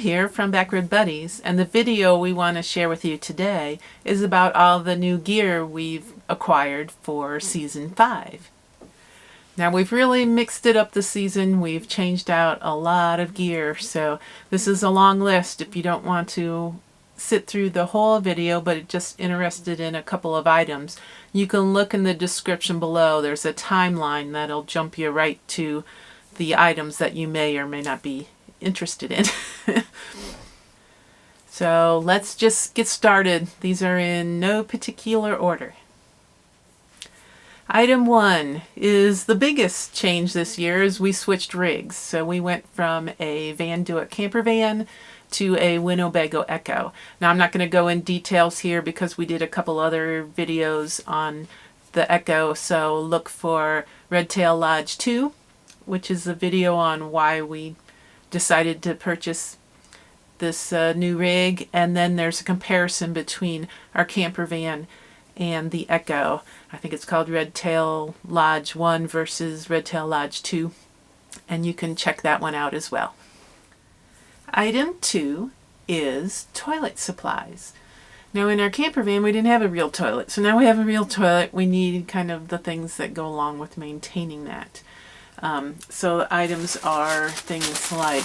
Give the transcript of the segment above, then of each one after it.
here from Backward Buddies, and the video we want to share with you today is about all the new gear we've acquired for Season 5. Now we've really mixed it up this season. We've changed out a lot of gear, so this is a long list if you don't want to sit through the whole video but just interested in a couple of items. You can look in the description below. There's a timeline that'll jump you right to the items that you may or may not be interested in. So let's just get started. These are in no particular order. Item 1 is the biggest change this year is we switched rigs. So we went from a Van Do It camper van to a Winnebago EKKO. Now I'm not going to go in details here because we did a couple other videos on the EKKO, so look for Redtail Lodge 2, which is a video on why we decided to purchase this new rig, and then there's a comparison between our camper van and the EKKO. I think it's called Redtail Lodge 1 versus Redtail Lodge 2, and you can check that one out as well. Item 2 is toilet supplies. Now in our camper van we didn't have a real toilet, so now we have a real toilet. We need kind of the things that go along with maintaining that. So the items are things like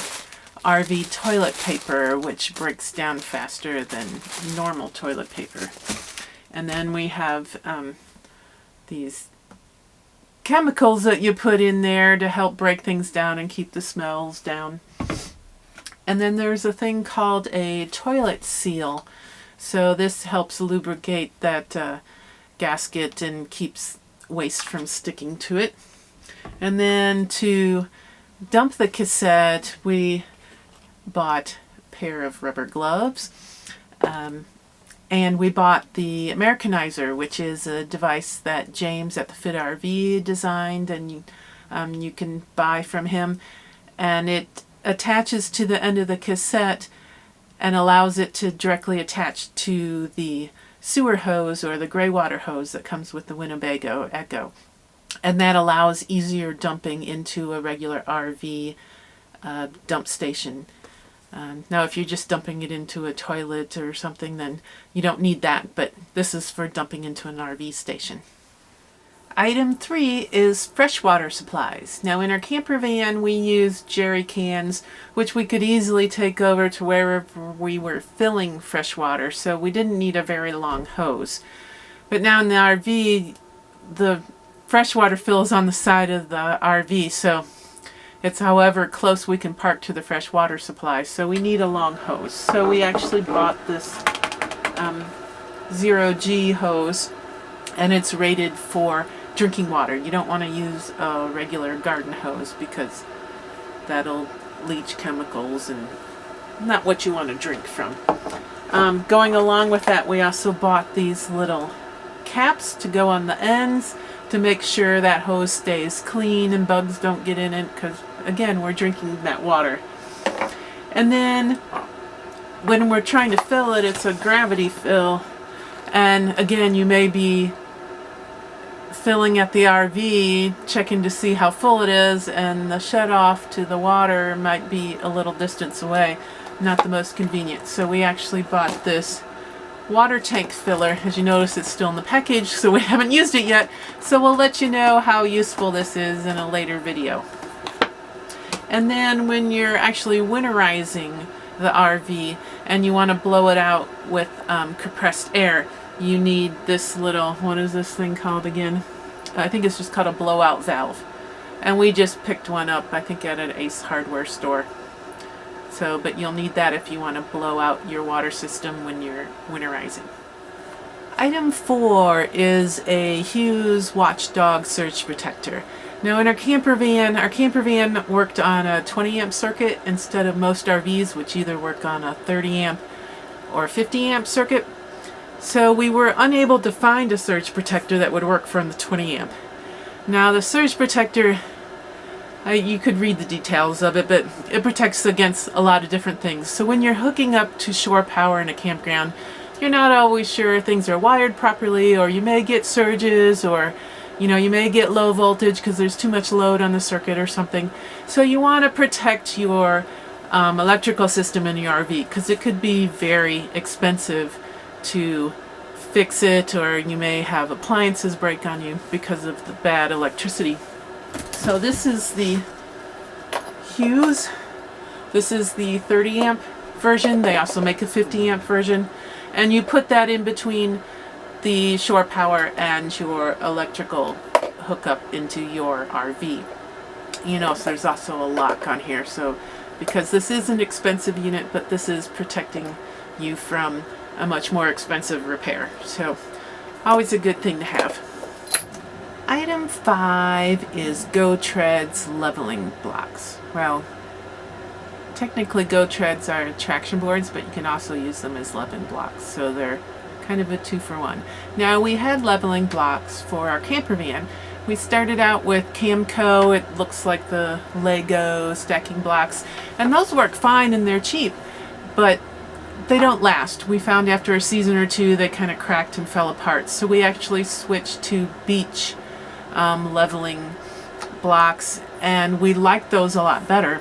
RV toilet paper, which breaks down faster than normal toilet paper. And then we have these chemicals that you put in there to help break things down and keep the smells down. And then there's a thing called a toilet seal. So this helps lubricate that gasket and keeps waste from sticking to it. And then to dump the cassette, we bought a pair of rubber gloves. And we bought the Americanizer, which is a device that James at the Fit RV designed, and you can buy from him. And it attaches to the end of the cassette and allows it to directly attach to the sewer hose or the gray water hose that comes with the Winnebago EKKO. And that allows easier dumping into a regular RV dump station. Now if you're just dumping it into a toilet or something, then you don't need that, but this is for dumping into an RV station. Item 3 is freshwater supplies. Now in our camper van we used jerry cans, which we could easily take over to wherever we were filling fresh water, so we didn't need a very long hose. But now in the RV, the freshwater fills on the side of the RV, so it's however close we can park to the fresh water supply, so we need a long hose. So we actually bought this 0G hose, and it's rated for drinking water. You don't want to use a regular garden hose because that'll leach chemicals and not what you want to drink from. Going along with that, we also bought these little caps to go on the ends to make sure that hose stays clean and bugs don't get in it, because again we're drinking that water. And then when we're trying to fill it, it's a gravity fill, and again you may be filling at the RV checking to see how full it is, and the shut off to the water might be a little distance away. Not the most convenient, so we actually bought this water tank filler. As you notice, it's still in the package, so we haven't used it yet, so we'll let you know how useful this is in a later video. And then when you're actually winterizing the RV and you want to blow it out with compressed air, you need this little, what is this thing called again? I think it's just called a blowout valve, and we just picked one up, I think at an Ace Hardware store. So, but you'll need that if you want to blow out your water system when you're winterizing. Item 4 is a Hughes Watchdog surge protector. Now in our camper van worked on a 20 amp circuit instead of most RVs, which either work on a 30 amp or 50 amp circuit. So we were unable to find a surge protector that would work from the 20 amp. Now the surge protector, you could read the details of it, but it protects against a lot of different things. So when you're hooking up to shore power in a campground, you're not always sure things are wired properly, or you may get surges, or you may get low voltage because there's too much load on the circuit or something. So you want to protect your electrical system in your RV, because it could be very expensive to fix it, or you may have appliances break on you because of the bad electricity. So this is the Hughes. This is the 30 amp version. They also make a 50 amp version, and you put that in between the shore power and your electrical hookup into your RV. You know, so there's also a lock on here, so because this is an expensive unit, but this is protecting you from a much more expensive repair. So always a good thing to have. Item 5 is GoTreads leveling blocks. Well, technically GoTreads are traction boards, but you can also use them as leveling blocks, so they're kind of a 2-for-1. Now, we had leveling blocks for our camper van. We started out with EKKO. It looks like the Lego stacking blocks, and those work fine and they're cheap, but they don't last. We found after a season or two they kind of cracked and fell apart, so we actually switched to beach leveling blocks, and we liked those a lot better.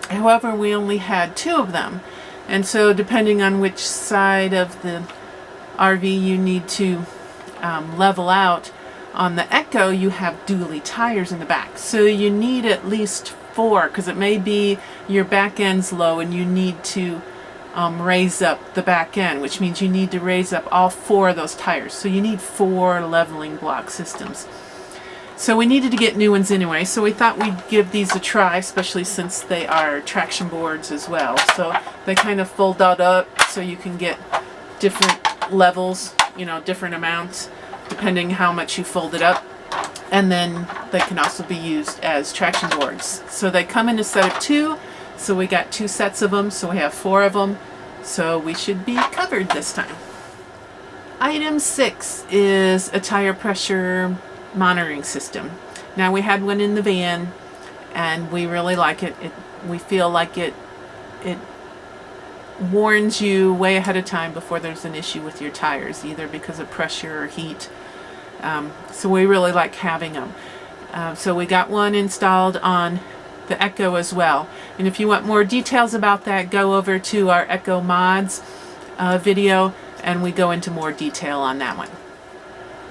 However, we only had 2 of them, and so depending on which side of the RV you need to level out, on the EKKO you have dually tires in the back, so you need at least 4, because it may be your back end's low and you need to raise up the back end, which means you need to raise up all 4 of those tires. So you need 4 leveling block systems. So we needed to get new ones anyway, so we thought we'd give these a try, especially since they are traction boards as well. So they kind of fold out up so you can get different levels, you know, different amounts depending how much you fold it up. And then they can also be used as traction boards. So they come in a set of 2, so we got 2 sets of them, so we have 4 of them, so we should be covered this time. Item 6 is a tire pressure monitoring system. Now, we had one in the van and we really like it. We feel like it warns you way ahead of time before there's an issue with your tires, either because of pressure or heat. So we really like having them. So we got one installed on the EKKO as well. And if you want more details about that, go over to our EKKO mods video, and we go into more detail on that one.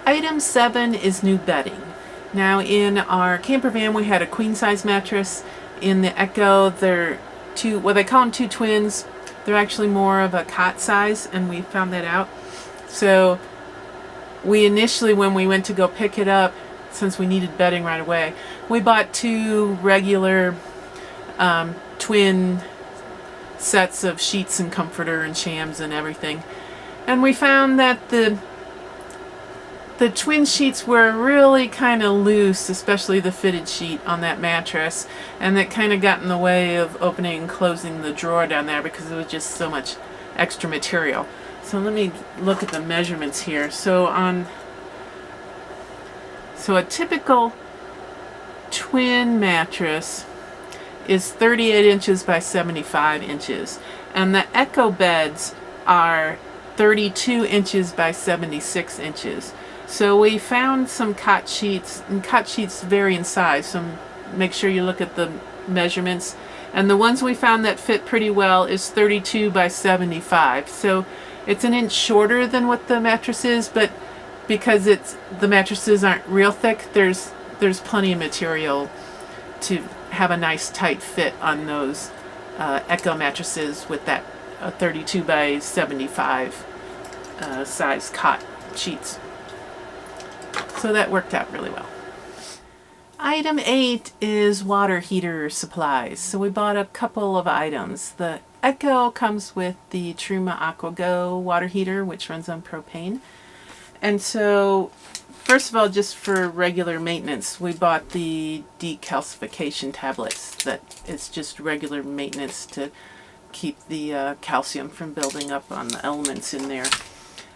Item 7 is new bedding. Now, in our camper van we had a queen size mattress. In the EKKO they're they call them 2 twins. They're actually more of a cot size, and we found that out. So we initially, when we went to go pick it up, since we needed bedding right away, we bought 2 regular twin sets of sheets and comforter and shams and everything. And we found that the twin sheets were really kind of loose, especially the fitted sheet on that mattress, and that kind of got in the way of opening and closing the drawer down there because it was just so much extra material. So let me look at the measurements here. So a typical twin mattress is 38 inches by 75 inches, and the EKKO beds are 32 inches by 76 inches. So we found some cot sheets, and cot sheets vary in size, so make sure you look at the measurements. And the ones we found that fit pretty well is 32 by 75. So it's an inch shorter than what the mattress is, but because the mattresses aren't real thick, there's plenty of material to have a nice tight fit on those EKKO mattresses with that 32 by 75 size cot sheets. So that worked out really well. Item 8 is water heater supplies. So we bought a couple of items. The EKKO comes with the Truma AquaGo water heater, which runs on propane. And so, first of all, just for regular maintenance, we bought the decalcification tablets. That it's just regular maintenance to keep the calcium from building up on the elements in there.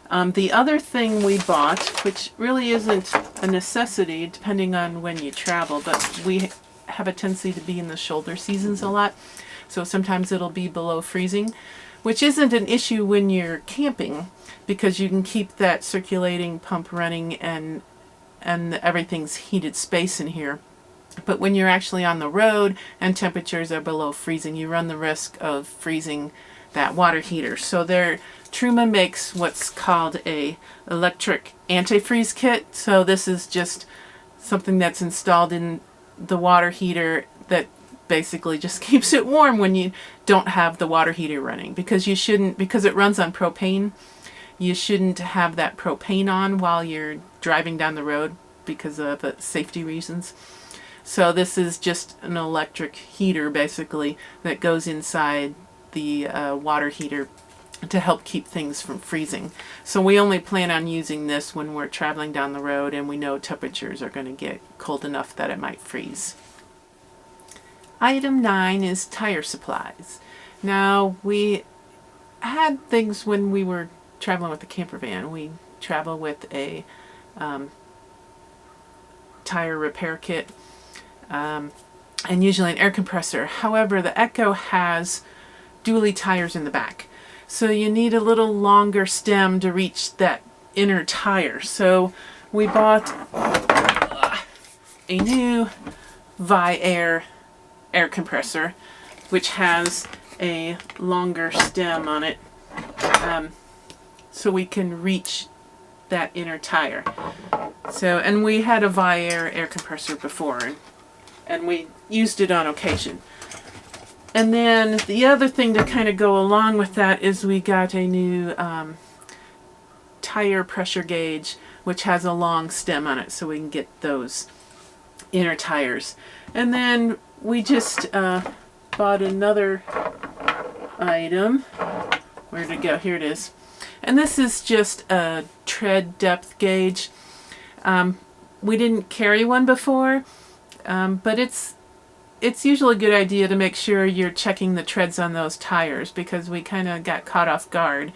The other thing we bought, which really isn't a necessity depending on when you travel, but we have a tendency to be in the shoulder seasons a lot, so sometimes it'll be below freezing, which isn't an issue when you're camping because you can keep that circulating pump running and everything's heated space in here. But when you're actually on the road and temperatures are below freezing, you run the risk of freezing that water heater. So Truma makes what's called a electric antifreeze kit. So this is just something that's installed in the water heater that basically just keeps it warm when you don't have the water heater running, because because it runs on propane, you shouldn't have that propane on while you're driving down the road because of safety reasons. So this is just an electric heater basically that goes inside the water heater to help keep things from freezing. So we only plan on using this when we're traveling down the road and we know temperatures are going to get cold enough that it might freeze. Item 9 is tire supplies. Now, we had things when we were traveling with the camper van. We travel with a tire repair kit and usually an air compressor. However, the EKKO has dually tires in the back. So you need a little longer stem to reach that inner tire. So we bought a new Vi-Air air compressor, which has a longer stem on it, so we can reach that inner tire. So, and we had a Vi-Air air compressor before, and we used it on occasion. And then the other thing to kind of go along with that is we got a new tire pressure gauge, which has a long stem on it, so we can get those inner tires. And then we just bought another item. Where'd it go? Here it is. And this is just a tread depth gauge. We didn't carry one before, but it's usually a good idea to make sure you're checking the treads on those tires, because we kind of got caught off guard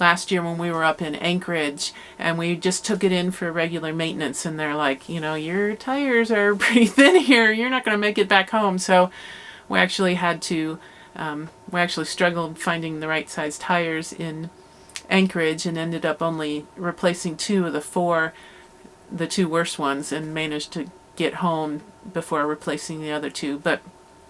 last year when we were up in Anchorage and we just took it in for regular maintenance, and they're like, you know, your tires are pretty thin here, you're not going to make it back home. So we actually had to we actually struggled finding the right size tires in Anchorage and ended up only replacing 2 of the 4, the 2 worst ones, and managed to get home before replacing the other 2. But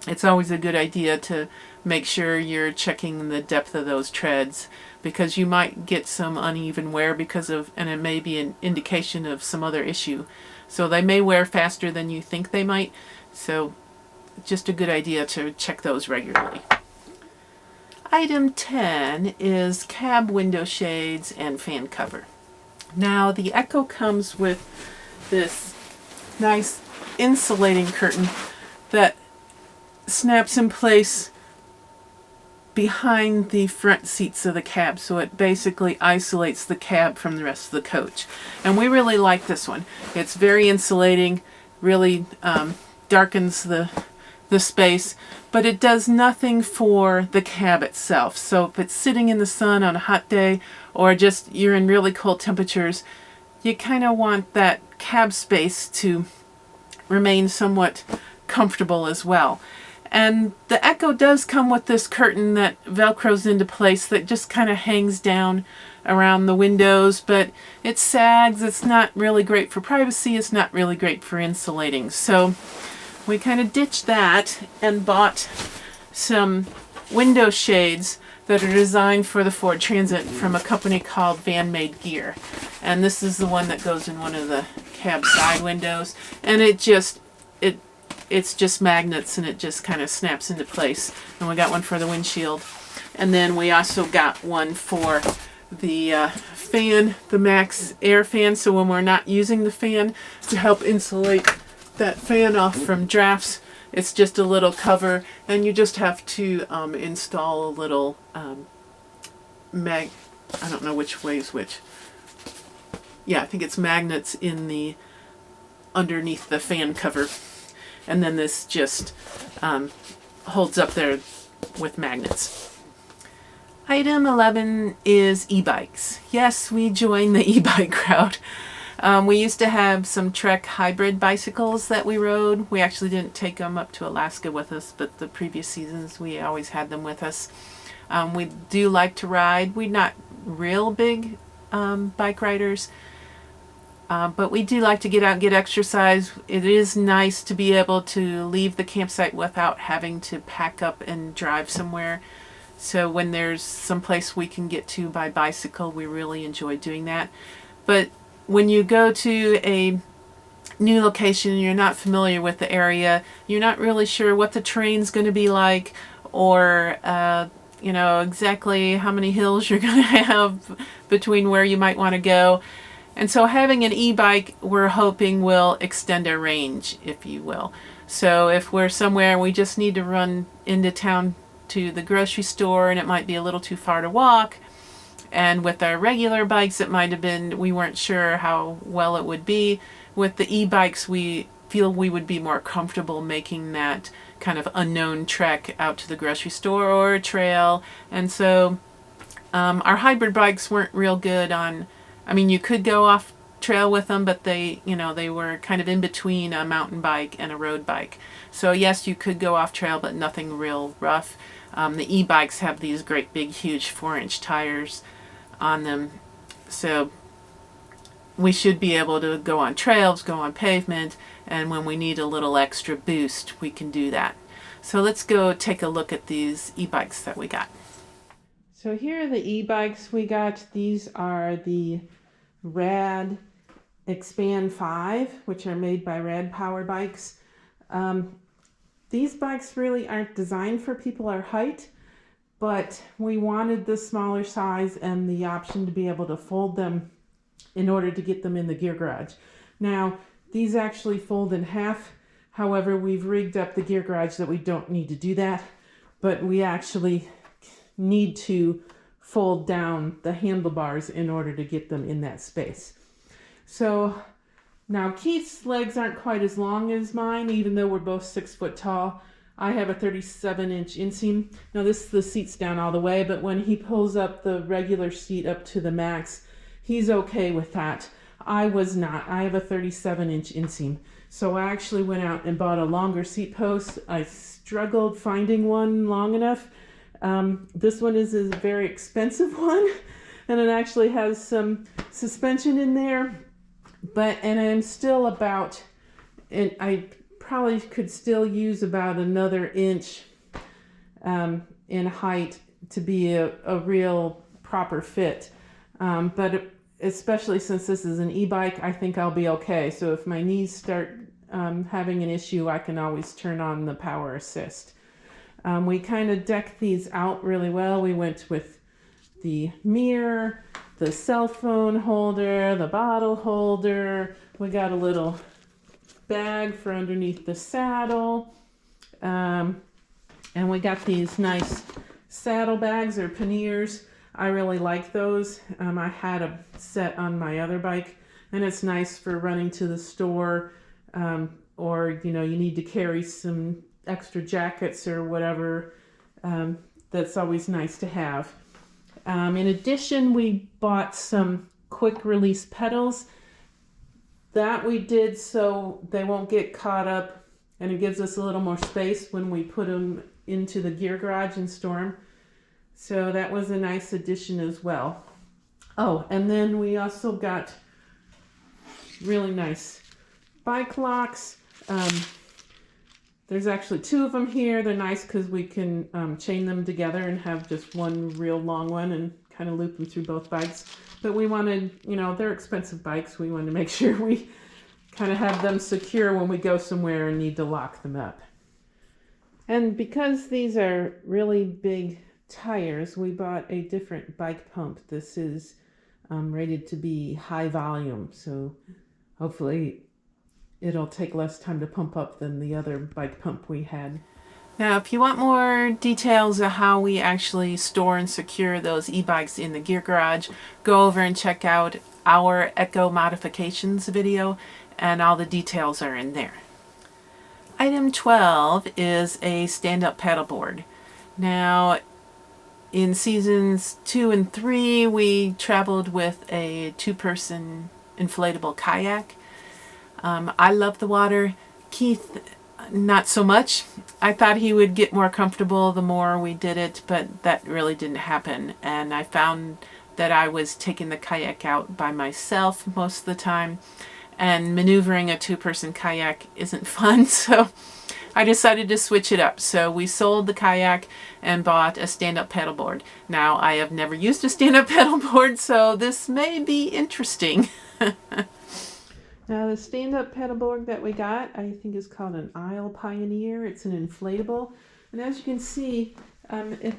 it's always a good idea to make sure you're checking the depth of those treads, because you might get some uneven wear and it may be an indication of some other issue. So they may wear faster than you think they might. So just a good idea to check those regularly. Item 10 is cab window shades and fan cover. Now the EKKO comes with this nice insulating curtain that snaps in place behind the front seats of the cab, so it basically isolates the cab from the rest of the coach. And we really like this one. It's very insulating, really darkens the space, but it does nothing for the cab itself. So if it's sitting in the sun on a hot day, or just you're in really cold temperatures, you kind of want that cab space to remain somewhat comfortable as well. And the EKKO does come with this curtain that velcros into place that just kind of hangs down around the windows, but it sags. It's not really great for privacy. It's not really great for insulating. So we kind of ditched that and bought some window shades that are designed for the Ford Transit from a company called Van Made Gear. And this is the one that goes in one of the cab side windows. And it's just magnets, and it just kind of snaps into place. And we got one for the windshield. And then we also got one for the fan, the Max Air fan, so when we're not using the fan, to help insulate that fan off from drafts. It's just a little cover, and you just have to install a little I don't know which way is which. Yeah, I think it's magnets in the underneath the fan cover. And then this just holds up there with magnets. Item 11 is e-bikes. Yes, we joined the e-bike crowd. We used to have some Trek hybrid bicycles that we rode. We actually didn't take them up to Alaska with us, but the previous seasons we always had them with us. We do like to ride. We're not real big bike riders. But we do like to get out and get exercise. It is nice to be able to leave the campsite without having to pack up and drive somewhere. So when there's some place we can get to by bicycle, we really enjoy doing that. But when you go to a new location and you're not familiar with the area, you're not really sure what the terrain's going to be like, or exactly how many hills you're going to have between where you might want to go. And so having an e-bike, we're hoping, will extend our range, if you will. So if we're somewhere we just need to run into town to the grocery store and it might be a little too far to walk, and with our regular bikes it might have been, we weren't sure how well it would be. With the e-bikes, we feel we would be more comfortable making that kind of unknown trek out to the grocery store or a trail. And so our hybrid bikes weren't real good on, you could go off trail with them, but they were kind of in between a mountain bike and a road bike. So yes, you could go off trail, but nothing real rough. The e-bikes have these great big huge 4-inch tires on them, so we should be able to go on trails, go on pavement, and when we need a little extra boost, we can do that. So let's go take a look at these e-bikes that we got. So here are the e-bikes we got. These are the Rad Expand 5, which are made by Rad Power Bikes. These bikes really aren't designed for people our height, but we wanted the smaller size and the option to be able to fold them in order to get them in the gear garage. Now, these actually fold in half. However, we've rigged up the gear garage that we don't need to do that, but we actually need to fold down the handlebars in order to get them in that space. So now Keith's legs aren't quite as long as mine, even though we're both 6 foot tall. I have a 37-inch inseam. Now the seat's down all the way, but when he pulls up the regular seat up to the max, he's okay with that. I was not. I have a 37-inch inseam. So I actually went out and bought a longer seat post. I struggled finding one long enough. This one is a very expensive one, and it actually has some suspension in there. And I'm still about, and I probably could still use about another inch in height to be a real proper fit. But especially since this is an e-bike, I think I'll be okay. So if my knees start having an issue, I can always turn on the power assist. We kind of decked these out really well. We went with the mirror, the cell phone holder, the bottle holder. We got a little bag for underneath the saddle. And we got these nice saddle bags or panniers. I really like those. I had a set on my other bike, and it's nice for running to the store, or you need to carry some extra jackets or whatever. That's always nice to have. In addition, we bought some quick release pedals. That we did so they won't get caught up, and it gives us a little more space when we put them into the gear garage and store them. So that was a nice addition as well. Oh, and then we also got really nice bike locks. There's actually 2 of them here. They're nice because we can chain them together and have just one real long one and kind of loop them through both bikes. But we wanted, they're expensive bikes. We wanted to make sure we kind of have them secure when we go somewhere and need to lock them up. And because these are really big tires, we bought a different bike pump. This is rated to be high volume, so hopefully it'll take less time to pump up than the other bike pump we had. Now, if you want more details of how we actually store and secure those e-bikes in the gear garage, go over and check out our EKKO modifications video, and all the details are in there. Item 12 is a stand-up paddleboard. Now, in seasons 2 and 3, we traveled with a 2-person inflatable kayak. I love the water. Keith, not so much. I thought he would get more comfortable the more we did it, but that really didn't happen. And I found that I was taking the kayak out by myself most of the time, and maneuvering a 2-person kayak isn't fun, so I decided to switch it up. So we sold the kayak and bought a stand-up paddleboard. Now, I have never used a stand-up paddleboard, so this may be interesting. Now, the stand-up paddleboard that we got, I think is called an Isle Pioneer. It's an inflatable, and as you can see, it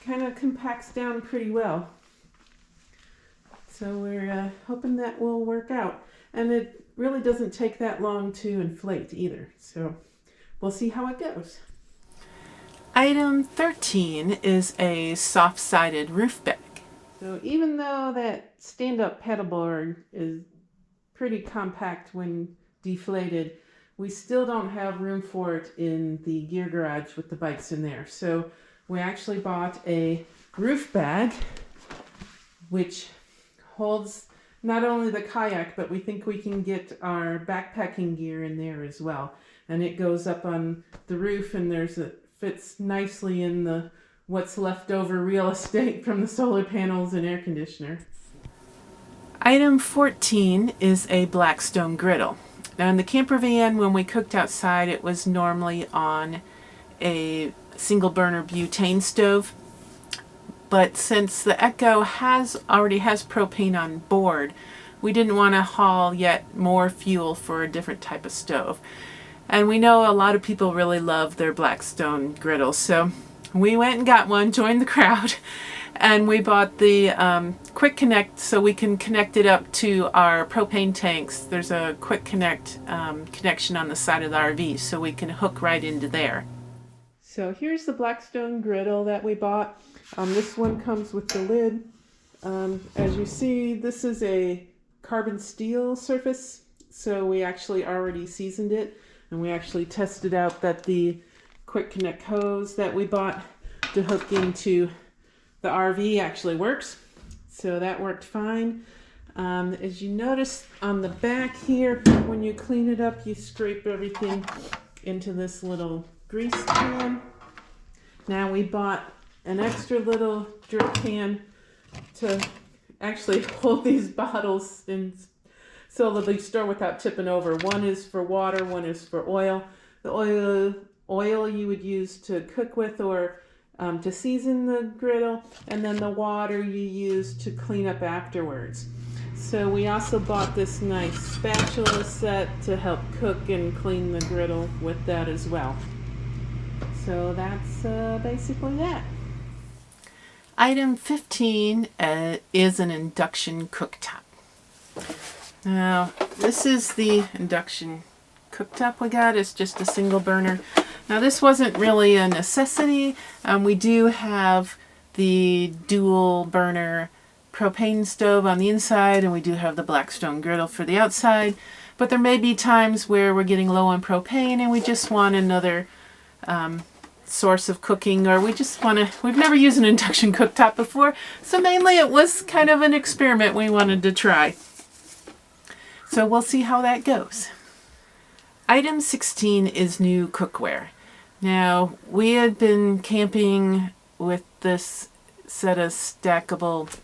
kind of compacts down pretty well. So we're hoping that will work out. And it really doesn't take that long to inflate either. So we'll see how it goes. Item 13 is a soft-sided roof bag. So even though that stand-up paddleboard is pretty compact when deflated, we still don't have room for it in the gear garage with the bikes in there. So we actually bought a roof bag, which holds not only the kayak, but we think we can get our backpacking gear in there as well. And it goes up on the roof, and fits nicely in the what's left over real estate from the solar panels and air conditioner. Item 14 is a Blackstone griddle. Now, in the camper van, when we cooked outside, it was normally on a single burner butane stove. But since the EKKO already has propane on board, we didn't want to haul yet more fuel for a different type of stove. And we know a lot of people really love their Blackstone griddles, so we went and got one, joined the crowd, and we bought the quick connect so we can connect it up to our propane tanks. There's a quick connect connection on the side of the RV, so we can hook right into there. So here's the Blackstone griddle that we bought. This one comes with the lid. As you see, this is a carbon steel surface, so we actually already seasoned it, and we actually tested out that the quick connect hose that we bought to hook into the RV actually works. So that worked fine. As you notice on the back here, when you clean it up, you scrape everything into this little grease pan. Now we bought an extra little drip pan to actually hold these bottles in so that they store without tipping over. One is for water, one is for oil. The oil you would use to cook with or to season the griddle, and then the water you use to clean up afterwards. So we also bought this nice spatula set to help cook and clean the griddle with that as well. So that's basically that. Item 15 is an induction cooktop. Now, this is the induction cooktop we got. It's just a single burner. Now, this wasn't really a necessity. We do have the dual burner propane stove on the inside, and we do have the Blackstone griddle for the outside. But there may be times where we're getting low on propane and we just want another source of cooking, or we've never used an induction cooktop before, so mainly it was kind of an experiment we wanted to try. So we'll see how that goes. Item 16 is new cookware. Now, we had been camping with this set of stackable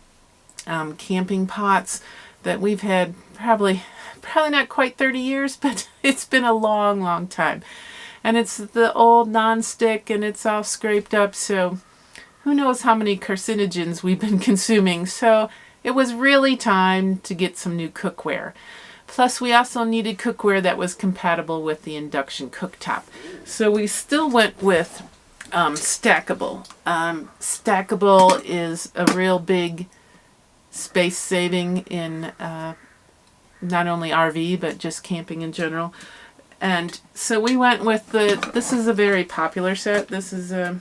camping pots that we've had probably not quite 30 years, but it's been a long time. And it's the old non-stick, and it's all scraped up, so who knows how many carcinogens we've been consuming. So it was really time to get some new cookware. Plus, we also needed cookware that was compatible with the induction cooktop. So we still went with stackable. Stackable is a real big space saving in not only RV, but just camping in general. And so we went with this is a very popular set. This is a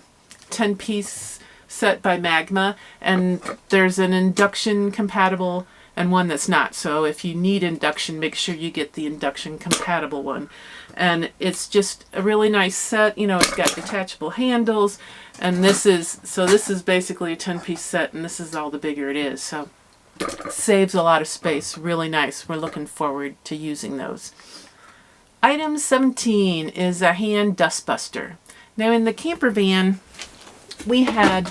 10-piece set by Magma, and there's an induction compatible and one that's not. So if you need induction, make sure you get the induction compatible one. And it's just a really nice set. You know, it's got detachable handles, and this is basically a 10-piece set, and this is all the bigger it is. So it saves a lot of space. Really nice. We're looking forward to using those. Item 17 is a hand dustbuster. Now, in the camper van, we had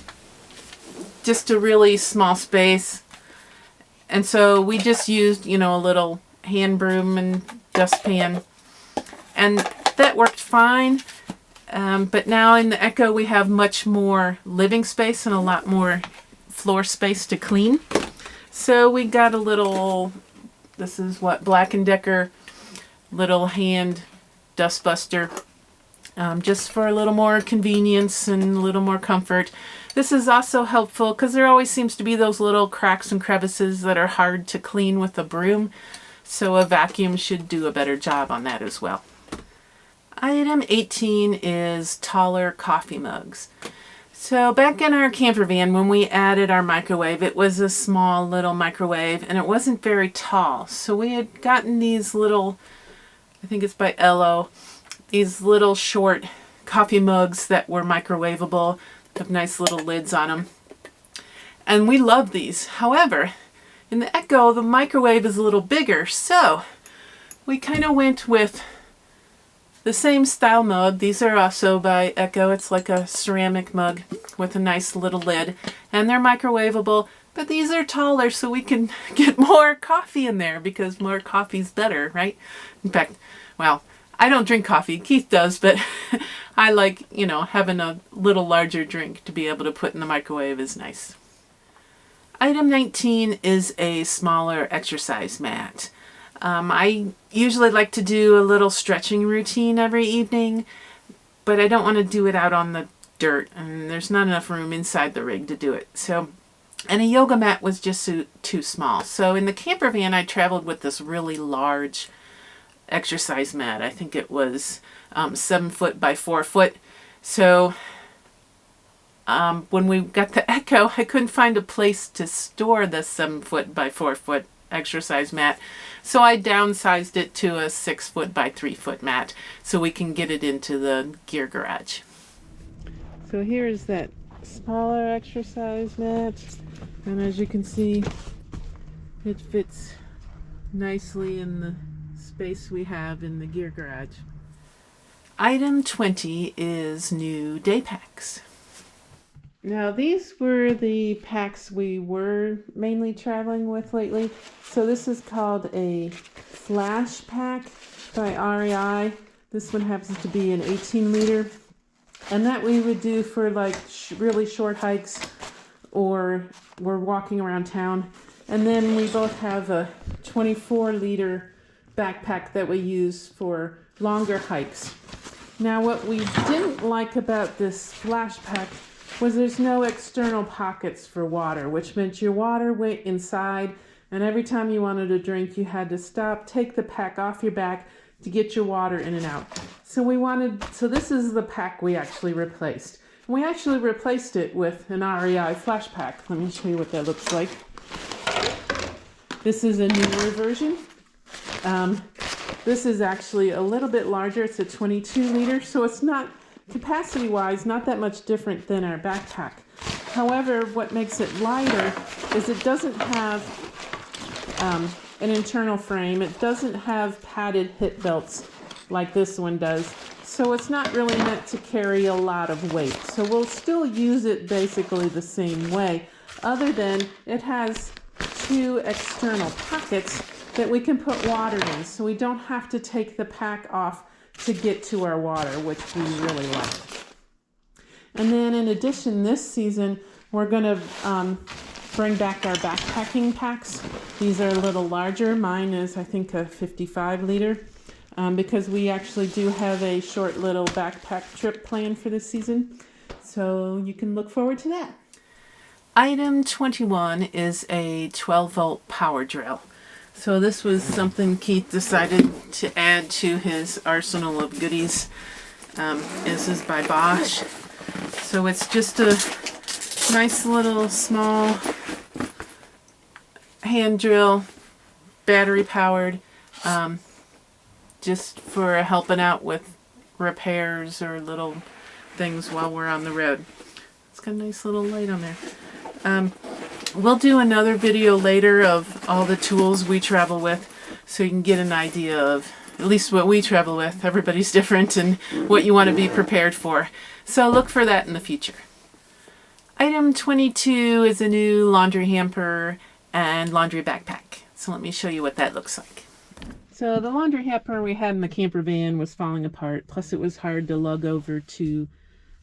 just a really small space. And so we just used, you know, a little hand broom and dustpan. And that worked fine. But now in the EKKO we have much more living space and a lot more floor space to clean. So we got a little, this is what, Black & Decker little hand dust buster, just for a little more convenience and a little more comfort. This is also helpful because there always seems to be those little cracks and crevices that are hard to clean with a broom. So a vacuum should do a better job on that as well. Item 18 is taller coffee mugs. So back in our camper van, when we added our microwave, it was a small little microwave and it wasn't very tall. So we had gotten these little, I think it's by EKKO, these little short coffee mugs that were microwavable, have nice little lids on them. And we love these. However, in the EKKO, the microwave is a little bigger, so we kind of went with the same style mug. These are also by EKKO. It's like a ceramic mug with a nice little lid. And they're microwavable, but these are taller so we can get more coffee in there because more coffee's better, right? In fact, well, I don't drink coffee. Keith does, but I like, you know, having a little larger drink to be able to put in the microwave is nice. Item 19 is a smaller exercise mat. I usually like to do a little stretching routine every evening, but I don't want to do it out on the dirt, and there's not enough room inside the rig to do it. So, and a yoga mat was just too small. So in the camper van, I traveled with this really large exercise mat. I think it was 7 foot by 4 foot. So when we got the EKKO, I couldn't find a place to store the 7 foot by 4 foot exercise mat. So I downsized it to a 6 foot by 3 foot mat so we can get it into the gear garage. So here's that smaller exercise mat, and as you can see, it fits nicely in the space we have in the gear garage. Item 20 is new day packs. Now these were the packs we were mainly traveling with lately. So this is called a Flash Pack by REI. This one happens to be an 18 liter. And that we would do for like really short hikes or we're walking around town. And then we both have a 24 liter backpack that we use for longer hikes. Now what we didn't like about this Flash Pack was there's no external pockets for water, which meant your water went inside, and every time you wanted a drink, you had to stop, take the pack off your back to get your water in and out. So this is the pack we actually replaced. We actually replaced it with an REI Flash Pack. Let me show you what that looks like. This is a newer version. This is actually a little bit larger. It's a 22 liter, so it's not, capacity-wise, not that much different than our backpack. However, what makes it lighter is it doesn't have an internal frame. It doesn't have padded hip belts like this one does. So it's not really meant to carry a lot of weight. So we'll still use it basically the same way, other than it has 2 external pockets that we can put water in. So we don't have to take the pack off to get to our water, which we really like. And then in addition, this season, we're going to bring back our backpacking packs. These are a little larger. Mine is, I think, a 55 liter because we actually do have a short little backpack trip planned for this season. So you can look forward to that. Item 21 is a 12 volt power drill. So this was something Keith decided to add to his arsenal of goodies. This is by Bosch. So it's just a nice little small hand drill, battery powered, just for helping out with repairs or little things while we're on the road. It's got a nice little light on there. We'll do another video later of all the tools we travel with so you can get an idea of at least what we travel with. Everybody's different and what you want to be prepared for. So look for that in the future. Item 22 is a new laundry hamper and laundry backpack. So let me show you what that looks like. So the laundry hamper we had in the camper van was falling apart. Plus it was hard to lug over to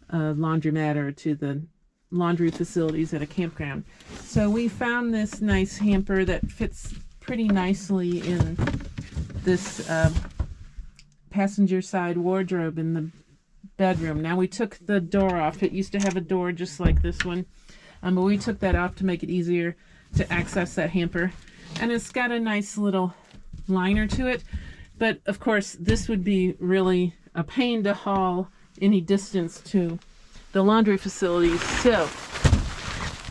a laundromat or to the laundry facilities at a campground. So we found this nice hamper that fits pretty nicely in this passenger side wardrobe in the bedroom. Now we took the door off. It used to have a door just like this one, but we took that off to make it easier to access that hamper. And it's got a nice little liner to it, but of course this would be really a pain to haul any distance to the laundry facilities. So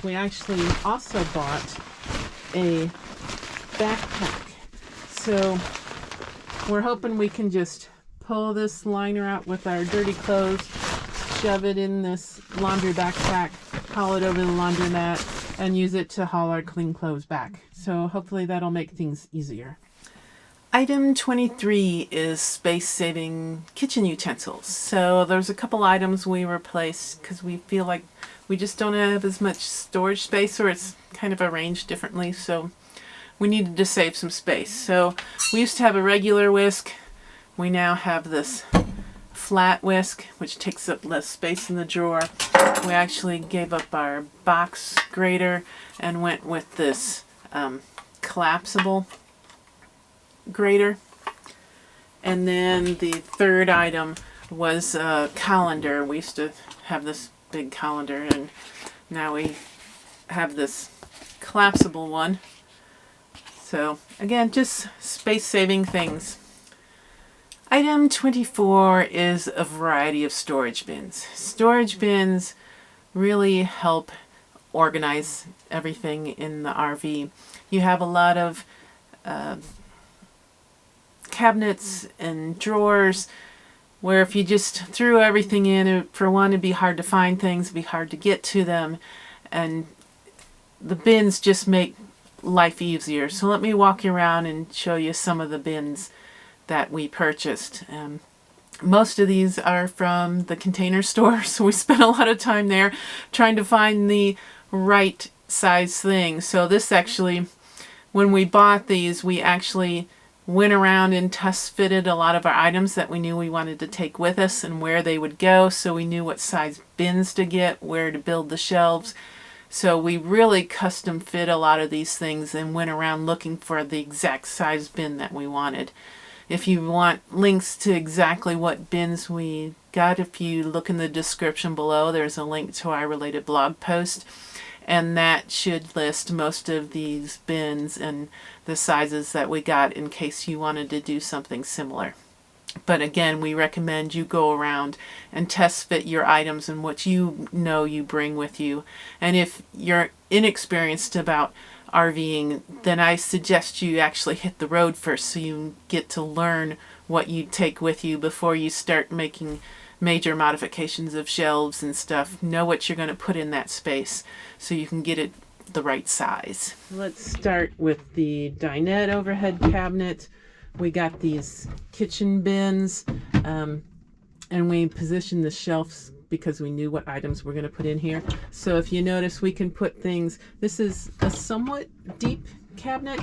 we actually also bought a backpack. So we're hoping we can just pull this liner out with our dirty clothes, shove it in this laundry backpack, haul it over the laundromat, and use it to haul our clean clothes back. So hopefully that'll make things easier. Item 23 is space-saving kitchen utensils. So there's a couple items we replaced because we feel like we just don't have as much storage space, or it's kind of arranged differently, so we needed to save some space. So we used to have a regular whisk. We now have this flat whisk, which takes up less space in the drawer. We actually gave up our box grater and went with this collapsible grater. And then the third item was a colander. We used to have this big colander, and now we have this collapsible one. So again, just space-saving things. Item 24 is a variety of storage bins. Storage bins really help organize everything in the RV. You have a lot of cabinets and drawers where if you just threw everything in, for one, it'd be hard to find things, it'd be hard to get to them, and the bins just make life easier. So let me walk you around and show you some of the bins that we purchased. Most of these are from the Container Store, so we spent a lot of time there trying to find the right size thing. So this actually, when we bought these, we actually went around and test fitted a lot of our items that we knew we wanted to take with us and where they would go, so we knew what size bins to get, where to build the shelves. So we really custom fit a lot of these things and went around looking for the exact size bin that we wanted. If you want links to exactly what bins we got, if you look in the description below, there's a link to our related blog post, and that should list most of these bins and the sizes that we got in case you wanted to do something similar. But again, we recommend you go around and test fit your items and what you know you bring with you. And if you're inexperienced about RVing, then I suggest you actually hit the road first so you get to learn what you take with you before you start making major modifications of shelves and stuff. Know what you're going to put in that space so you can get it the right size. Let's start with the dinette overhead cabinet. We got these kitchen bins, and we positioned the shelves because we knew what items we're going to put in here. So if you notice, we can put things, this is a somewhat deep cabinet,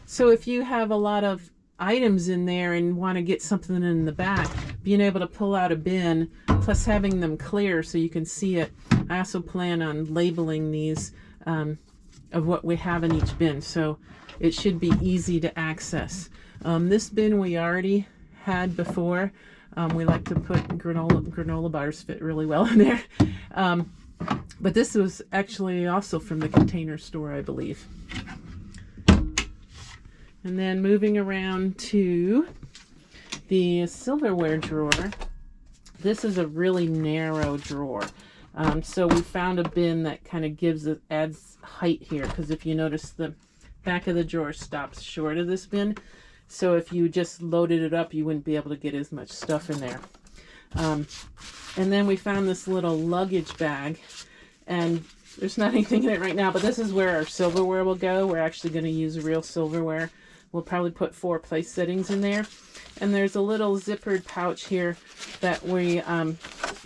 so if you have a lot of items in there and want to get something in the back, being able to pull out a bin, plus having them clear so you can see it. I also plan on labeling these of what we have in each bin, so it should be easy to access. This bin we already had before. We like to put granola bars, fit really well in there. But this was actually also from the Container Store, I believe. And then moving around to the silverware drawer. This is a really narrow drawer. So we found a bin that kind of adds height here, because if you notice, the back of the drawer stops short of this bin. So if you just loaded it up, you wouldn't be able to get as much stuff in there. And then we found this little luggage bag, and there's not anything in it right now, but this is where our silverware will go. We're actually going to use real silverware. We'll probably put 4 place settings in there. And there's a little zippered pouch here that we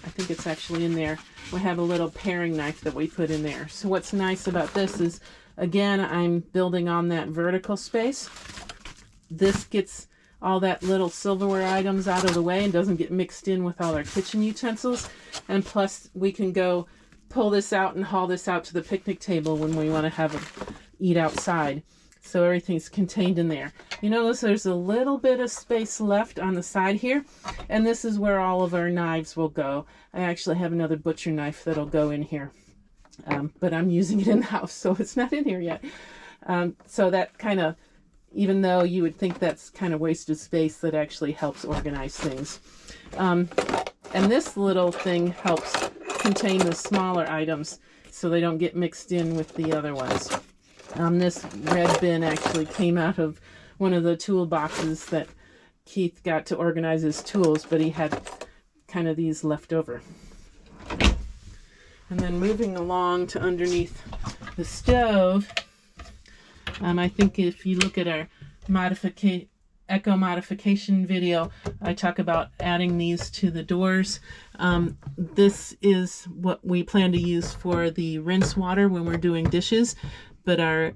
I think it's actually in there. We have a little paring knife that we put in there. So what's nice about this is, again, I'm building on that vertical space. This gets all that little silverware items out of the way and doesn't get mixed in with all our kitchen utensils. And plus we can go pull this out and haul this out to the picnic table when we want to have a eat outside. So everything's contained in there. You notice there's a little bit of space left on the side here, and this is where all of our knives will go. I actually have another butcher knife that'll go in here, but I'm using it in the house, so it's not in here yet. So that kind of, even though you would think that's kind of wasted space, that actually helps organize things. And this little thing helps contain the smaller items so they don't get mixed in with the other ones. This red bin actually came out of one of the tool boxes that Keith got to organize his tools, but he had kind of these left over. And then moving along to underneath the stove, I think if you look at our EKKO modification video, I talk about adding these to the doors. This is what we plan to use for the rinse water when we're doing dishes, but our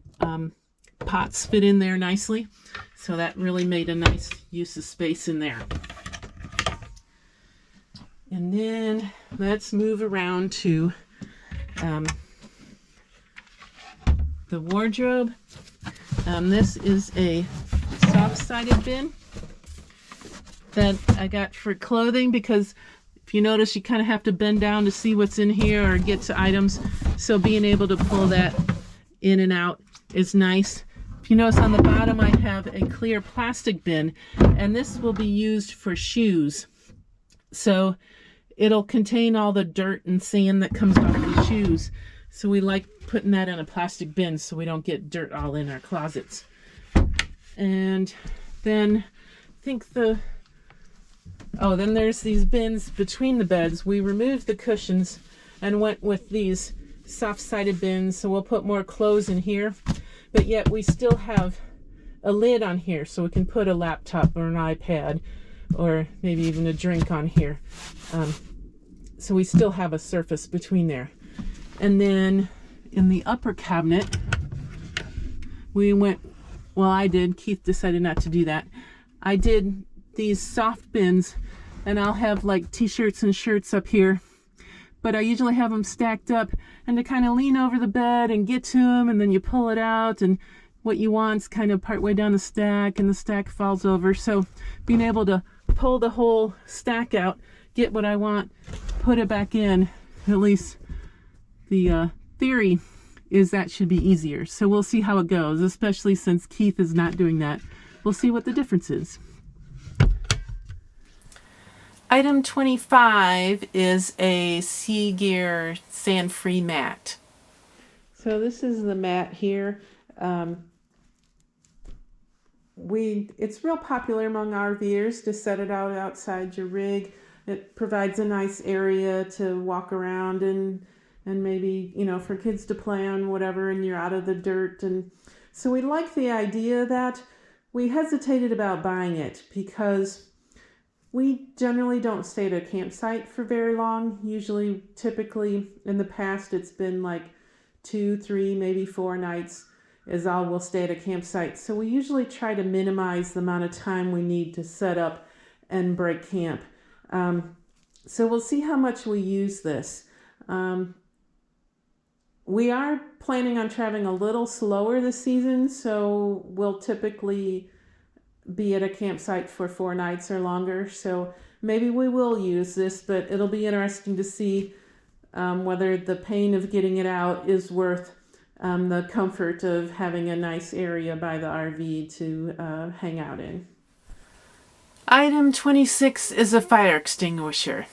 pots fit in there nicely, so that really made a nice use of space in there. And then let's move around to the wardrobe. This is a soft-sided bin that I got for clothing, because if you notice, you kind of have to bend down to see what's in here or get to items. So being able to pull that in and out is nice. If you notice on the bottom, I have a clear plastic bin, and this will be used for shoes. So it'll contain all the dirt and sand that comes off the shoes. So we like putting that in a plastic bin so we don't get dirt all in our closets. And then I think then there's these bins between the beds. We removed the cushions and went with these soft-sided bins, so we'll put more clothes in here, but yet we still have a lid on here so we can put a laptop or an iPad or maybe even a drink on here. So we still have a surface between there. And then in the upper cabinet, I did, Keith decided not to do that. I did these soft bins, and I'll have like t-shirts and shirts up here, but I usually have them stacked up, and to kind of lean over the bed and get to them, and then you pull it out, and what you want's kind of partway down the stack, and the stack falls over. So being able to pull the whole stack out, get what I want, put it back in, at least the theory is that should be easier. So we'll see how it goes, especially since Keith is not doing that. We'll see what the difference is. Item 25 is a CGear sand-free mat. So this is the mat here. It's real popular among RVers to set it out outside your rig. It provides a nice area to walk around and maybe, for kids to play on, whatever, and you're out of the dirt. And so we like the idea of that. We hesitated about buying it because we generally don't stay at a campsite for very long. Typically, in the past, it's been like 2, 3, maybe 4 nights is all we'll stay at a campsite. So we usually try to minimize the amount of time we need to set up and break camp. So we'll see how much we use this. We are planning on traveling a little slower this season, so we'll typically be at a campsite for 4 nights or longer. So maybe we will use this, but it'll be interesting to see whether the pain of getting it out is worth the comfort of having a nice area by the RV to hang out in. Item 26 is a fire extinguisher.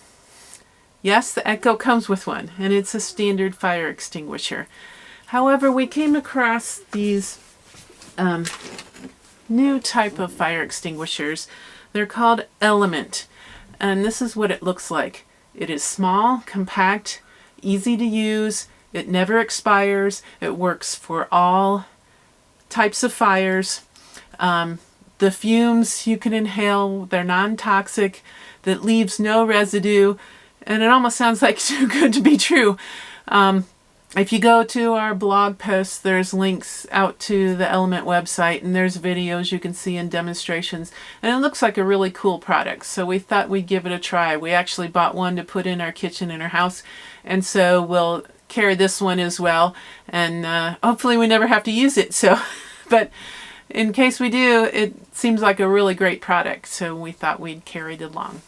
Yes, the EKKO comes with one, and it's a standard fire extinguisher. However, we came across these new type of fire extinguishers. They're called Element, and this is what it looks like. It is small, compact, easy to use. It never expires. It works for all types of fires. The fumes you can inhale, they're non-toxic, that leaves no residue, And it almost sounds like too good to be true. If you go to our blog post, there's links out to the Element website, and there's videos you can see and demonstrations. And it looks like a really cool product. So we thought we'd give it a try. We actually bought one to put in our kitchen in our house. And so we'll carry this one as well. And hopefully we never have to use it. So, but in case we do, it seems like a really great product. So we thought we'd carry it along.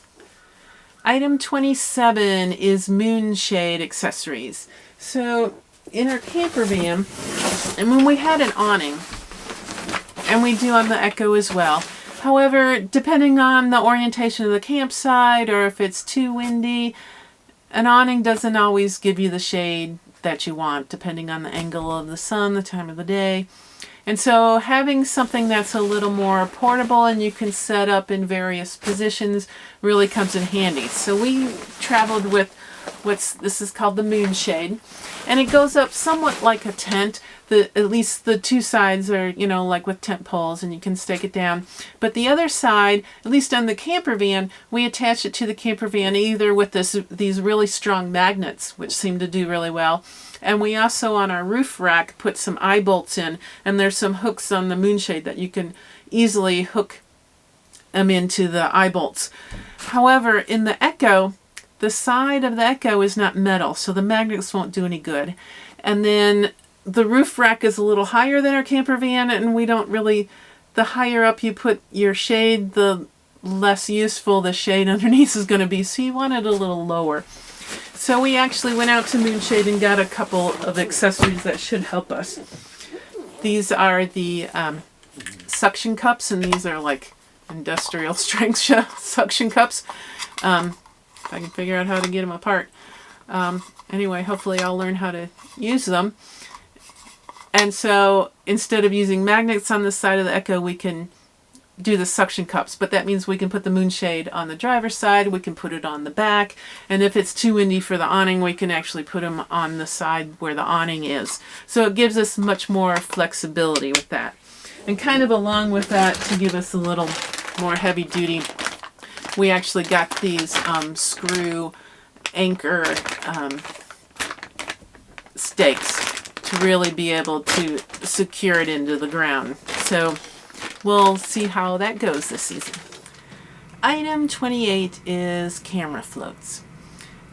Item 27 is moonshade accessories. So in our camper van, and when we had an awning, and we do on the EKKO as well. However, depending on the orientation of the campsite or if it's too windy, an awning doesn't always give you the shade that you want, depending on the angle of the sun, the time of the day. And so having something that's a little more portable and you can set up in various positions really comes in handy. So we traveled with this is called the moonshade, and it goes up somewhat like a tent. At least the two sides are, you know, like with tent poles, and you can stake it down. But the other side, at least on the camper van, we attach it to the camper van either with these really strong magnets, which seem to do really well. And we also on our roof rack put some eye bolts in, and there's some hooks on the moonshade that you can easily hook them into the eye bolts. However, in the EKKO, the side of the EKKO is not metal, so the magnets won't do any good. And then the roof rack is a little higher than our camper van, and we don't really, the higher up you put your shade, the less useful the shade underneath is going to be, so you want it a little lower. So we actually went out to Moonshade and got a couple of accessories that should help us. These are the suction cups, and these are like industrial strength suction cups. If I can figure out how to get them apart. Anyway, hopefully I'll learn how to use them. And so instead of using magnets on the side of the EKKO, we can do the suction cups, but that means we can put the moonshade on the driver's side, we can put it on the back, and if it's too windy for the awning, we can actually put them on the side where the awning is. So it gives us much more flexibility with that. And kind of along with that, to give us a little more heavy duty, we actually got these screw anchor stakes to really be able to secure it into the ground. So we'll see how that goes this season. Item 28 is camera floats.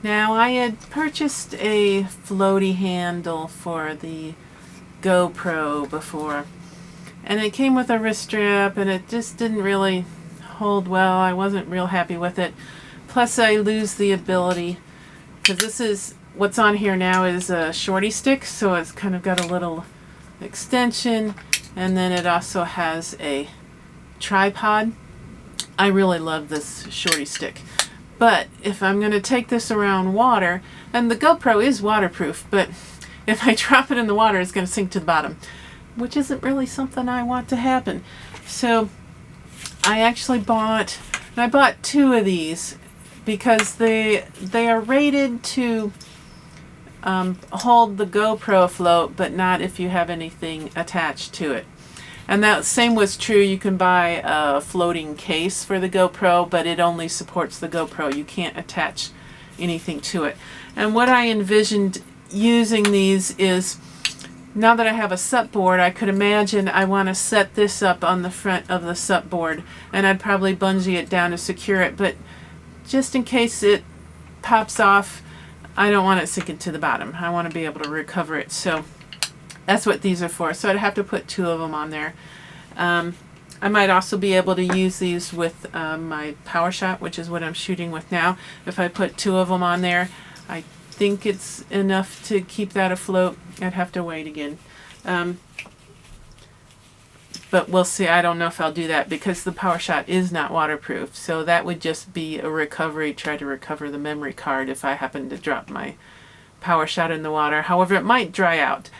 Now I had purchased a floaty handle for the GoPro before, and it came with a wrist strap, and it just didn't really hold well. I wasn't real happy with it. Plus I lose the ability, because this is what's on here now is a shorty stick, so it's kind of got a little extension, and then it also has a tripod. I really love this shorty stick, but if I'm going to take this around water, and the GoPro is waterproof, but if I drop it in the water, it's going to sink to the bottom, which isn't really something I want to happen. So I actually bought two of these because they are rated to hold the GoPro afloat, but not if you have anything attached to it. And that same was true. You can buy a floating case for the GoPro, but it only supports the GoPro. You can't attach anything to it. And what I envisioned using these is, now that I have a SUP board, I could imagine I want to set this up on the front of the SUP board, and I'd probably bungee it down to secure it, but just in case it pops off, I don't want it sinking to the bottom. I want to be able to recover it. So that's what these are for. So I'd have to put two of them on there. I might also be able to use these with my power shot, which is what I'm shooting with now. If I put two of them on there, I think it's enough to keep that afloat. I'd have to wait again. But we'll see. I don't know if I'll do that because the power shot is not waterproof. So that would just be a recovery, try to recover the memory card if I happen to drop my power shot in the water. However, it might dry out.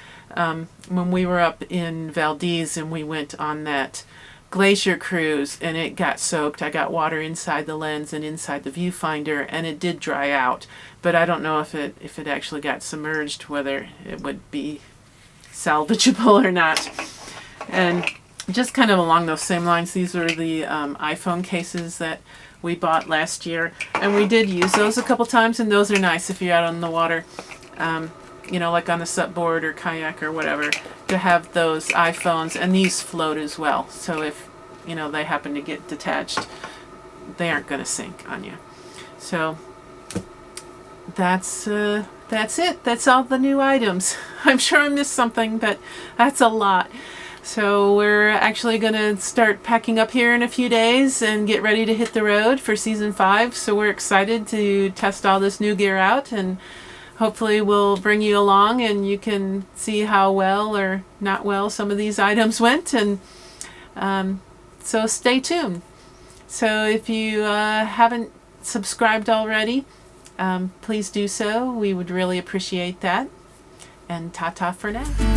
When we were up in Valdez and we went on that glacier cruise and it got soaked, I got water inside the lens and inside the viewfinder, and it did dry out. But I don't know if it actually got submerged, whether it would be salvageable or not. And just kind of along those same lines, these are the iPhone cases that we bought last year, and we did use those a couple times, and those are nice if you're out on the water, you know, like on a supboard or kayak or whatever, to have those iPhones, and these float as well. So if, you know, they happen to get detached, they aren't going to sink on you. So that's it. That's all the new items. I'm sure I missed something, but that's a lot. So we're actually going to start packing up here in a few days and get ready to hit the road for season 5. So we're excited to test all this new gear out, and hopefully we'll bring you along and you can see how well or not well some of these items went. And so stay tuned. So if you haven't subscribed already, please do so. We would really appreciate that. And ta-ta for now.